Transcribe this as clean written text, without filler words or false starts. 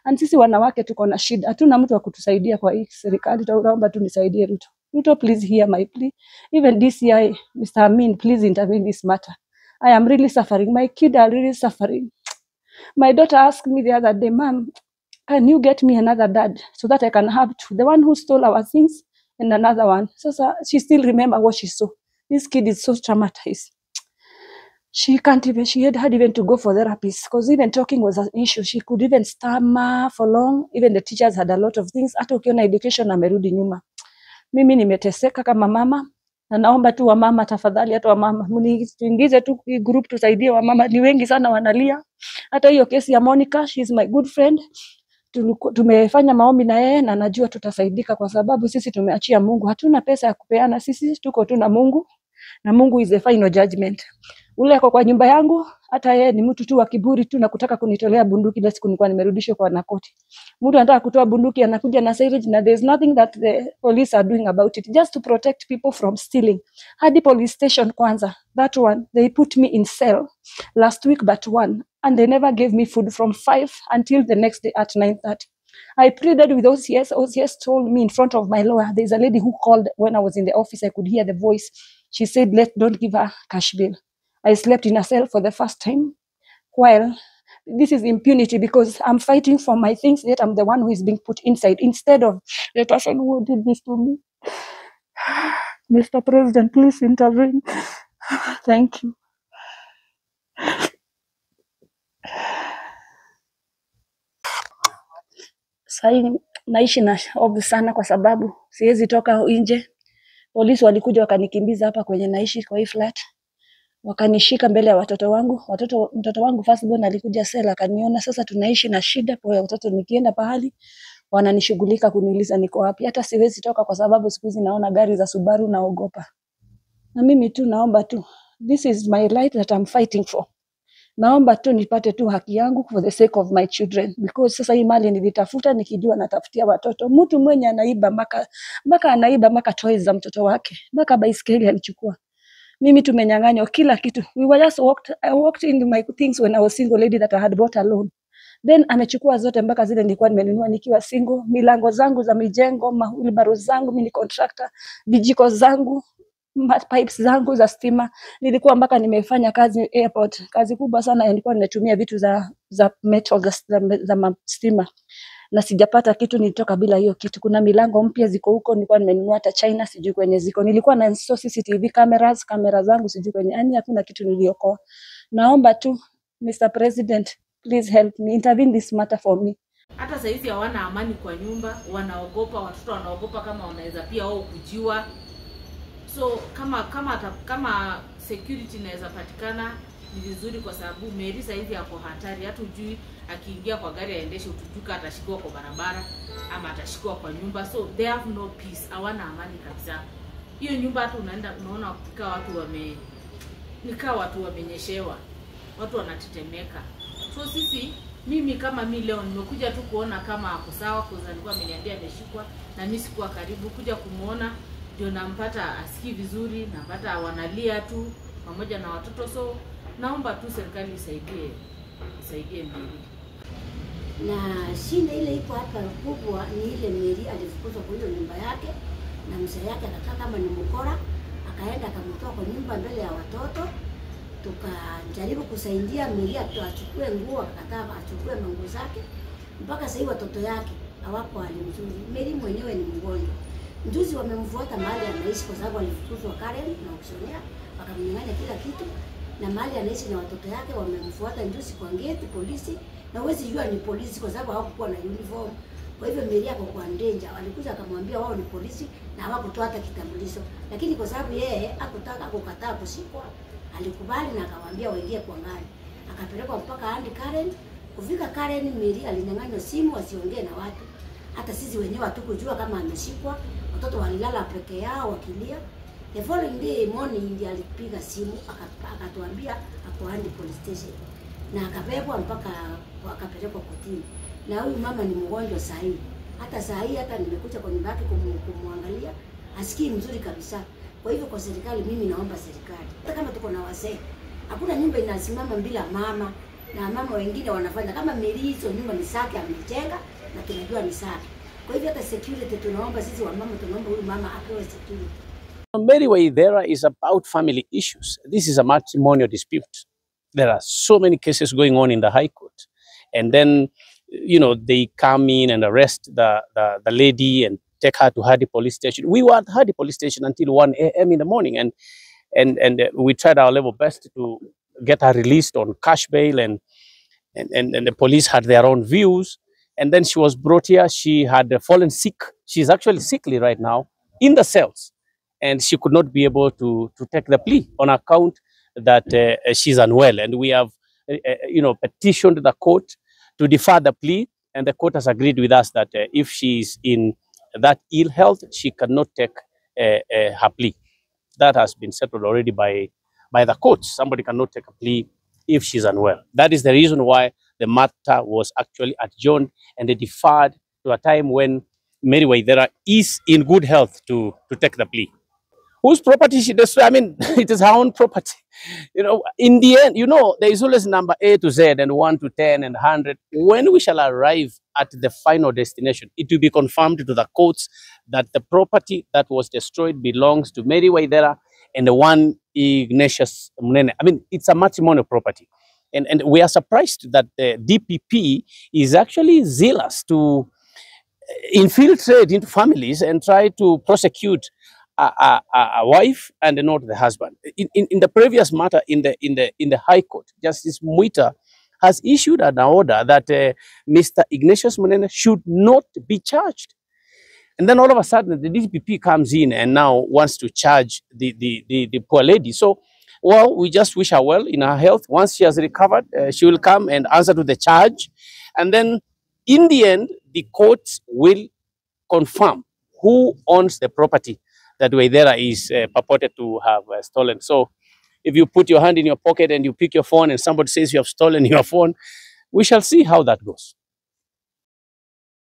And sisi wanawake tuko na shida. Hatuna mtu wa kutusaidia kwa hii serikali. Tunaomba tu nisaidie Ruto. Ruto, please hear my plea. Even DCI, Mr. Amin, please intervene this matter. I am really suffering. My kids are really suffering. My daughter asked me the other day, Mom, can you get me another dad so that I can have two? The one who stole our things and another one. So she still remember what she saw. This kid is so traumatized. She had even to go for therapists because even talking was an issue. She could even stammer for long. Even the teachers had a lot of things. Hata ukiona education amerudi nyuma. Mimi nimeteseka kama mama. Na naomba tu wamama tafadhali, hata wamama mniingize tu hii group tusaidie wamama, ni wengi sana wanalia. Hata hiyo kesi ya Monica, she is my good friend. Tumefanya maombi na yeye na najua tutasaidika kwa sababu sisi tumeachia Mungu. Hatuna pesa ya kupeana, sisi tuko tu na Mungu. Na Mungu is the final judgment. Ule ako kwa nyumba yangu, hata yeye ni mtu tu wa kiburi tu na kutaka kunitolea bunduki ile siku nilikuwa nimerudishwa kwa Nakoti. Mtu anataka kutoa bunduki anakuja na silage na there's nothing that the police are doing about it, just to protect people from stealing. Hadi police station kwanza, that one, they put me in cell last week but one, and they never gave me food from 5 until the next day at 9:30. I pleaded with OCS. OCS told me in front of my lawyer, there's a lady who called when I was in the office, I could hear the voice. She said, don't give her cash bill. I slept in a cell for the first time. Well, this is impunity because I'm fighting for my things, yet I'm the one who is being put inside instead of the person who did this to me. Mr. President, please intervene. Thank you. Sasa naishi na hofu sana kwa sababu siwezi toka nje. Polisi walikuja wakanikimbiza hapa kwenye naishi kwa hii flat. Wakanishika mbele ya watoto wangu. Mtoto wangu firstborn alikuja sela akaniona. Sasa tunaishi na shida kwa watoto, nikienda pahali wananishughulika kuniuliza niko wapi. Hata siwezi toka kwa sababu siku hizi naona gari za Subaru naogopa. Na mimi tu naomba tu, this is my life that I'm fighting for. Naomba tu nipate tu haki yangu for the sake of my children, because sasa hii mali nilitafuta nikijua natafutia watoto. Mtu mwenye anaiba mpaka toys za mtoto wake, mpaka baiskeli alichukua. Mimi tumenyang'anywa kila kitu. I walked into my things when I was single lady that I had bought alone. Then amechukua zote mpaka zile nilikuwa nimenunua nikiwa single, milango zangu za mijengo, mahulibaro zangu, mini contractor, vijiko zangu, pipes zangu za stima. Nilikuwa mpaka nimefanya kazi airport, kazi kubwa sana, nilikuwa ninatumia vitu za metal za stima. Na sijapata kitu, nilitoka bila hiyo kitu. Kuna milango mpya ziko huko nilikuwa nimenunua hata China, sijui kwenye ziko. Nilikuwa na install CCTV kamera zangu sijui kwenye, yani hakuna kitu niliokoa. Naomba tu Mr. President, please help me, intervene this matter for me. Hata sasa hivi hawana amani kwa nyumba, wanaogopa, watoto wanaogopa kama wanaweza pia wao kujiwa. So kama security inaweza patikana ni vizuri, kwa sababu Mary sasa hivi yako hatari. Hata ujui akiingia kwa gari aendeshe, utujuka atashikwa kwa barabara ama atashikwa kwa nyumba. So they have no peace, hawana amani kabisa. Hiyo nyumba hata unaona watu wamenyeshewa, watu wanatetemeka. So mimi kama mimi leo nimekuja tu kuona kama ako sawa, kwa sababu alikuwa ameniambia ameshikwa na mimi sikuwa karibu kuja kumuona, ndio nampata asikii vizuri, napata wanalia tu pamoja na watoto. So naomba tu serikali isaidie Mary. Na shida ile iko hapa kubwa ni ile Mary alifukuzwa kwa hiyo nyumba yake, na mzee yake akakaa kama ni mkora, akaenda akamtoa kwa nyumba mbele ya watoto. Tukajaribu kusaidia Mary achukue nguo, akakataa achukue manguo zake. Mpaka sasa hivi watoto yake hawapo hali nzuri. Mary mwenyewe ni mgonjwa. Nduzi wamemfuata mahali anaishi kwa sababu alifukuzwa Karen na ukisonea, wakamnyang'anya kila kitu. Na mahali anaishi na watoto yake wamemfuata nduzi kwa gate polisi, na huwezi jua ni polisi kwa sababu hawakuwa na uniform. Kwa hivyo Mary yako kwa danger. Walikuja akamwambia wao ni polisi na hawakutoa hata kitambulisho. Lakini kwa sababu yeye hakukataa kushikwa, alikubali na akamwambia waingie kwa gari. Akapelekwa mpaka hadi Karen. Kufika Karen, Mary alinyang'anywa simu asiongee na watu. Hata sisi wenyewe hatukujua kama ameshikwa. Watoto walilala peke yao wakilia. The following day morning ndiye alipiga simu akatuambia ako hadi police station. Na akabebwa mpaka akapelekwa kotini. Na huyu mama ni mgonjwa saa hii. Hata saa hii hata nimekuja kwa nyumba yake kumwangalia, asikii mzuri kabisa. Kwa hivyo kwa serikali, mimi naomba serikali, hata kama tuko na wazee, hakuna nyumba inasimama bila mama. na mama wengine wanafanya kama Mary, hizo nyumba ni zake amejenga na tunajua ni zake. Kwa hivyo hata security tunaomba sisi wamama, tunaomba huyu mama apewe security. Mary Waithera is about family issues. This is a matrimonial dispute. There are so many cases going on in the High Court. And then, you know, they come in and arrest the lady and take her to Hardy Police Station. We were at Hardy Police Station until 1 a.m. in the morning. And we tried our level best to get her released on cash bail. And the police had their own views. And then she was brought here. She had fallen sick. She's actually sickly right now in the cells. And she could not be able to take the plea on account that she's unwell. And we have, you know, petitioned the court to defer the plea. And the court has agreed with us that if she's in that ill health, she cannot take her plea. That has been settled already by the courts. Somebody cannot take a plea if she's unwell. That is the reason why the matter was actually adjourned and deferred to a time when Mary Waithera is in good health to take the plea. Whose property she destroyed? I mean, it is her own property. You know, in the end, you know, there is always number A to Z and 1 to 10 and 100. When we shall arrive at the final destination, it will be confirmed to the courts that the property that was destroyed belongs to Mary Waithera and the one Ignatius Munene. I mean, it's a matrimonial property. And we are surprised that the DPP is actually zealous to infiltrate into families and try to prosecute a wife and not the husband. In the previous matter in the High Court, Justice Muita has issued an order that Mr. Ignatius Munene should not be charged. And then all of a sudden, the DPP comes in and now wants to charge the poor lady. So, well, we just wish her well in her health. Once she has recovered, she will come and answer to the charge. And then, in the end, the courts will confirm who owns the property that Waithera is purported to have stolen. So if you put your hand in your pocket and you pick your phone and somebody says you have stolen your phone, we shall see how that goes.